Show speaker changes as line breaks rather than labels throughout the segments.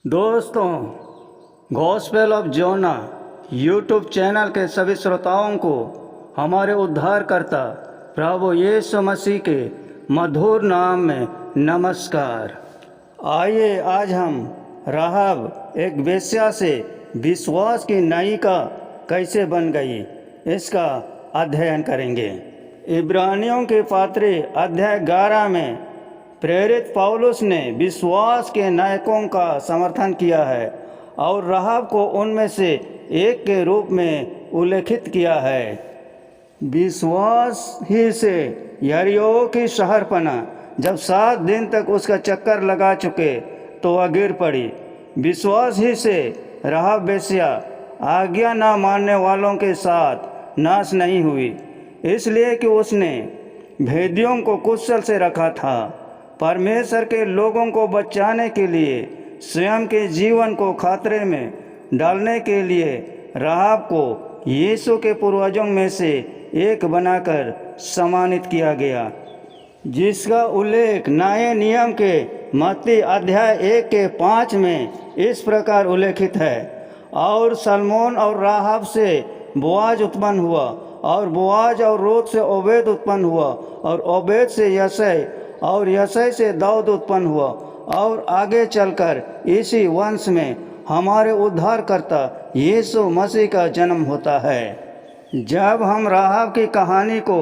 दोस्तों, Gospel of Jonah YouTube channel के सभी श्रोताओं को हमारे उद्धारकर्ता प्रभु यीशु मसीह के मधुर नाम में नमस्कार। आइए आज हम राहब एक वेश्या से विश्वास की नायिका कैसे बन गई इसका अध्ययन करेंगे। इब्रानियों के पत्री अध्याय 11 में प्रेरित पौलुस ने विश्वास के नायकों का समर्थन किया है और राहब को उनमें से एक के रूप में उल्लेखित किया है। विश्वास ही से यरीहो की शहरपना जब 7 दिन तक उसका चक्कर लगा चुके तो वह गिर पड़ी। विश्वास ही से राहब वेश्या आज्ञा न मानने वालों के साथ नाश नहीं हुई, इसलिए कि उसने भेदियों को कुशल से रखा था। परमेश्वर के लोगों को बचाने के लिए स्वयं के जीवन को खतरे में डालने के लिए राहब को यीशु के पूर्वजों में से एक बनाकर सम्मानित किया गया, जिसका उल्लेख नए नियम के मत्ती अध्याय 1 के 5 में इस प्रकार उल्लेखित है। और सलमोन और राहब से बोआज उत्पन्न हुआ, और बोआज और रूत से ओबेद उत्पन्न हुआ, और ओबेद से यशै, और यशै से दाऊद उत्पन्न हुआ। और आगे चलकर इसी वंश में हमारे उद्धारकर्ता यीशु मसीह का जन्म होता है। जब हम राहब की कहानी को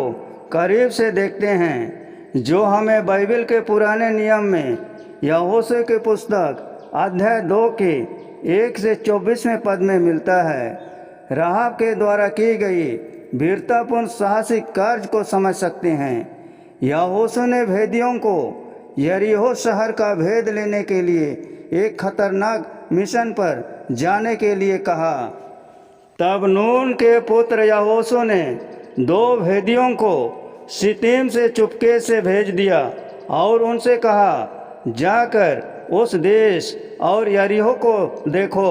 करीब से देखते हैं, जो हमें बाइबल के पुराने नियम में यहोशू की पुस्तक अध्याय 2 के 1 से 24वें पद में मिलता है, राहब के द्वारा की गई वीरतापूर्ण साहसिक कार्य को समझ सकते हैं। यहोशू ने भेदियों को यरीहो शहर का भेद लेने के लिए एक खतरनाक मिशन पर जाने के लिए कहा। तब नून के पुत्र यहोशू ने 2 भेदियों को शितीम से चुपके से भेज दिया और उनसे कहा, जाकर उस देश और यरीहो को देखो।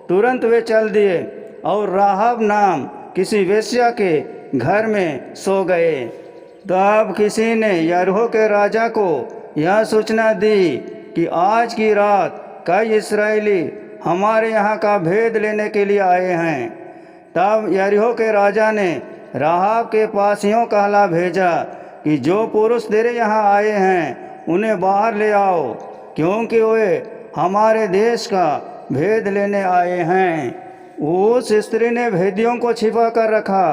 तुरंत वे चल दिए और राहब नाम किसी वेश्या के घर में सो गए। तब किसी ने यरीहो के राजा को यह सूचना दी कि आज की रात कई इस्राएली हमारे यहाँ का भेद लेने के लिए आए हैं। तब यरीहो के राजा ने राहब के पास यूँ कहला भेजा कि जो पुरुष तेरे यहाँ आए हैं उन्हें बाहर ले आओ, क्योंकि वे हमारे देश का भेद लेने आए हैं। उस स्त्री ने भेदियों को छिपा कर रखा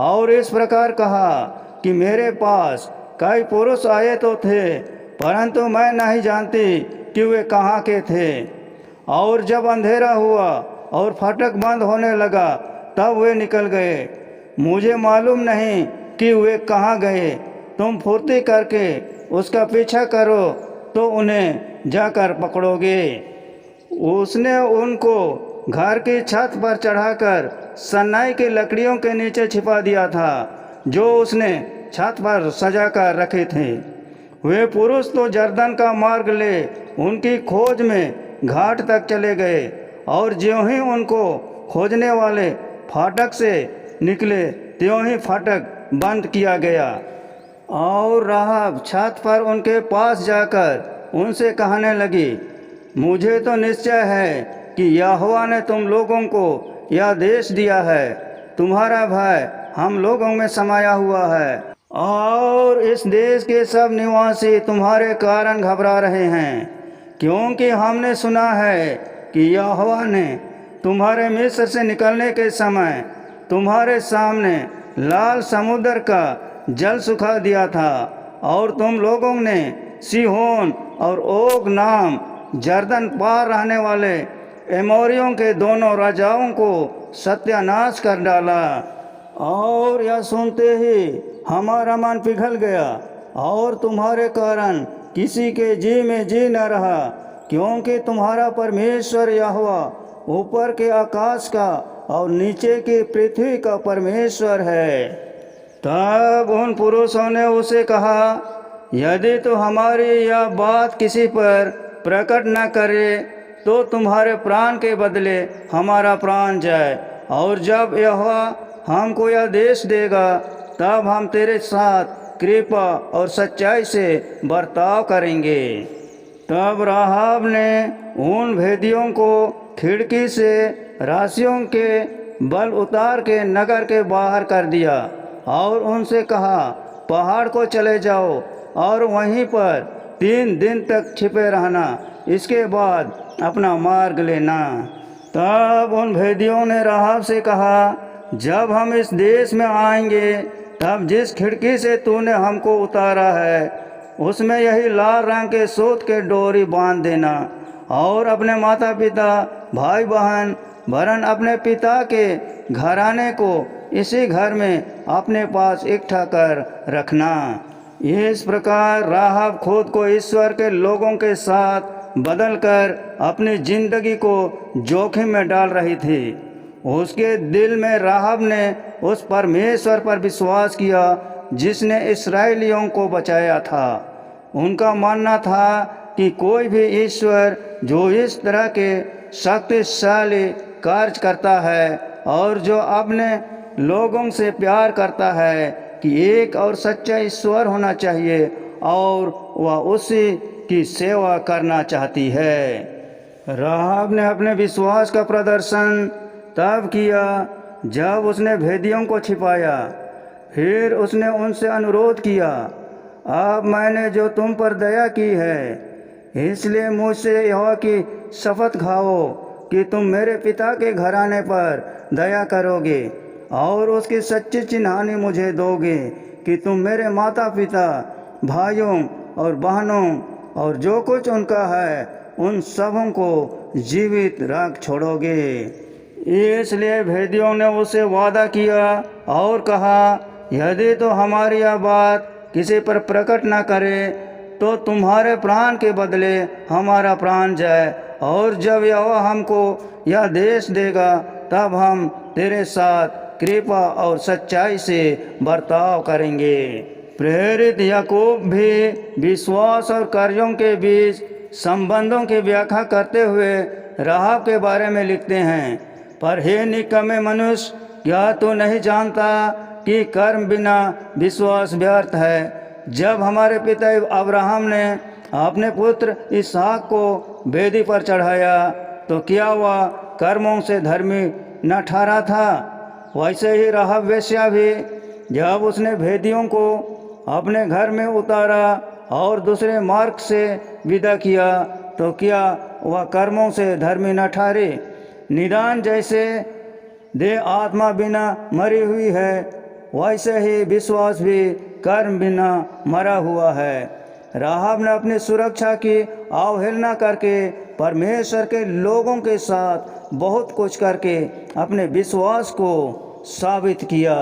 और इस प्रकार कहा कि मेरे पास कई पुरुष आए तो थे, परंतु मैं नहीं जानती कि वे कहाँ के थे। और जब अंधेरा हुआ और फाटक बंद होने लगा तब वे निकल गए। मुझे मालूम नहीं कि वे कहाँ गए। तुम फुर्ती करके उसका पीछा करो तो उन्हें जाकर पकड़ोगे। उसने उनको घर की छत पर चढ़ाकर सन्नाई की लकड़ियों के नीचे छिपा दिया था, जो उसने छत पर सजा कर रखे थे। वे पुरुष तो जर्दन का मार्ग ले उनकी खोज में घाट तक चले गए, और ज्यों ही उनको खोजने वाले फाटक से निकले त्यों ही फाटक बंद किया गया। और राहब छत पर उनके पास जाकर उनसे कहने लगी, मुझे तो निश्चय है कि यहोवा ने तुम लोगों को यह देश दिया है। तुम्हारा भय हम लोगों में समाया हुआ है, और इस देश के सब निवासी तुम्हारे कारण घबरा रहे हैं, क्योंकि हमने सुना है कि यहोवा ने तुम्हारे मिस्र से निकलने के समय तुम्हारे सामने लाल समुद्र का जल सुखा दिया था, और तुम लोगों ने सीहोन और ओग नाम जर्दन पार रहने वाले एमोरियों के दोनों राजाओं को सत्यानाश कर डाला। और यह सुनते ही हमारा मन पिघल गया, और तुम्हारे कारण किसी के जी में जी न रहा, क्योंकि तुम्हारा परमेश्वर यहोवा ऊपर के आकाश का और नीचे की पृथ्वी का परमेश्वर है। तब उन पुरुषों ने उसे कहा, यदि तो हमारी यह बात किसी पर प्रकट न करे तो तुम्हारे प्राण के बदले हमारा प्राण जाए, और जब यहोवा हमको यह देश देगा तब हम तेरे साथ कृपा और सच्चाई से बर्ताव करेंगे। तब राहाब ने उन भेदियों को खिड़की से राशियों के बल उतार के नगर के बाहर कर दिया और उनसे कहा, पहाड़ को चले जाओ और वहीं पर 3 दिन तक छिपे रहना, इसके बाद अपना मार्ग लेना। तब उन भेदियों ने राहाब से कहा, जब हम इस देश में आएंगे तब जिस खिड़की से तूने हमको उतारा है उसमें यही लाल रंग के सूत के डोरी बांध देना और अपने माता पिता भाई बहन वरन अपने पिता के घराने को इसी घर में अपने पास इकट्ठा कर रखना। इस प्रकार राहाब खुद को ईश्वर के लोगों के साथ बदलकर अपनी जिंदगी को जोखिम में डाल रही थी। उसके दिल में राहाब ने उस परमेश्वर पर विश्वास किया जिसने इस्राएलियों को बचाया था। उनका मानना था कि कोई भी ईश्वर जो इस तरह के शक्तिशाली कार्य करता है और जो अपने लोगों से प्यार करता है कि एक और सच्चा ईश्वर होना चाहिए और वह उसी की सेवा करना चाहती है। राहाब ने अपने विश्वास का प्रदर्शन तब किया जब उसने भेदियों को छिपाया। फिर उसने उनसे अनुरोध किया, अब मैंने जो तुम पर दया की है इसलिए मुझसे यहोवा की शपथ खाओ कि तुम मेरे पिता के घराने पर दया करोगे और उसकी सच्ची चिन्हानी मुझे दोगे कि तुम मेरे माता पिता भाइयों और बहनों और जो कुछ उनका है उन सबों को जीवित रख छोड़ोगे। इसलिए भेदियों ने उसे वादा किया और कहा, यदि तो हमारी यह बात किसी पर प्रकट न करे तो तुम्हारे प्राण के बदले हमारा प्राण जाए, और जब यहोवा हमको यह देश देगा तब हम तेरे साथ कृपा और सच्चाई से बर्ताव करेंगे। प्रेरित याकूब भी विश्वास और कार्यों के बीच संबंधों की व्याख्या करते हुए राहाब के बारे में लिखते हैं, पर हे निकम्मे मनुष्य, क्या तू नहीं जानता कि कर्म बिना विश्वास व्यर्थ है। जब हमारे पिता अब्राहम ने अपने पुत्र इसहाक को वेदी पर चढ़ाया तो क्या वह कर्मों से धर्मी न ठहरा था? वैसे ही राहाब वेश्या भी जब उसने भेदियों को अपने घर में उतारा और दूसरे मार्ग से विदा किया तो क्या वह कर्मों से धर्मी न ठहरे? निदान जैसे देह आत्मा बिना मरी हुई है वैसे ही विश्वास भी कर्म बिना मरा हुआ है। राहाब ने अपनी सुरक्षा की अवहेलना करके परमेश्वर के लोगों के साथ बहुत कुछ करके अपने विश्वास को साबित किया।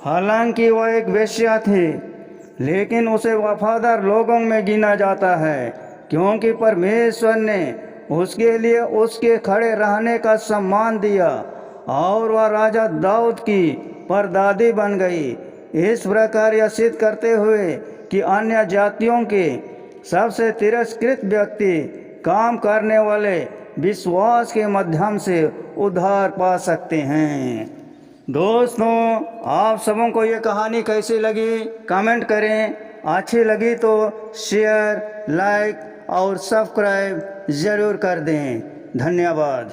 हालांकि वह एक वेश्या थी लेकिन उसे वफादार लोगों में गिना जाता है, क्योंकि परमेश्वर ने उसके लिए उसके खड़े रहने का सम्मान दिया और वह राजा दाऊद की परदादी बन गई। इस प्रकार यह सिद्ध करते हुए कि अन्य जातियों के सबसे तिरस्कृत व्यक्ति काम करने वाले विश्वास के माध्यम से उद्धार पा सकते हैं। दोस्तों, आप सबों को ये कहानी कैसी लगी कमेंट करें। अच्छी लगी तो शेयर, लाइक और सब्सक्राइब ज़रूर कर दें। धन्यवाद।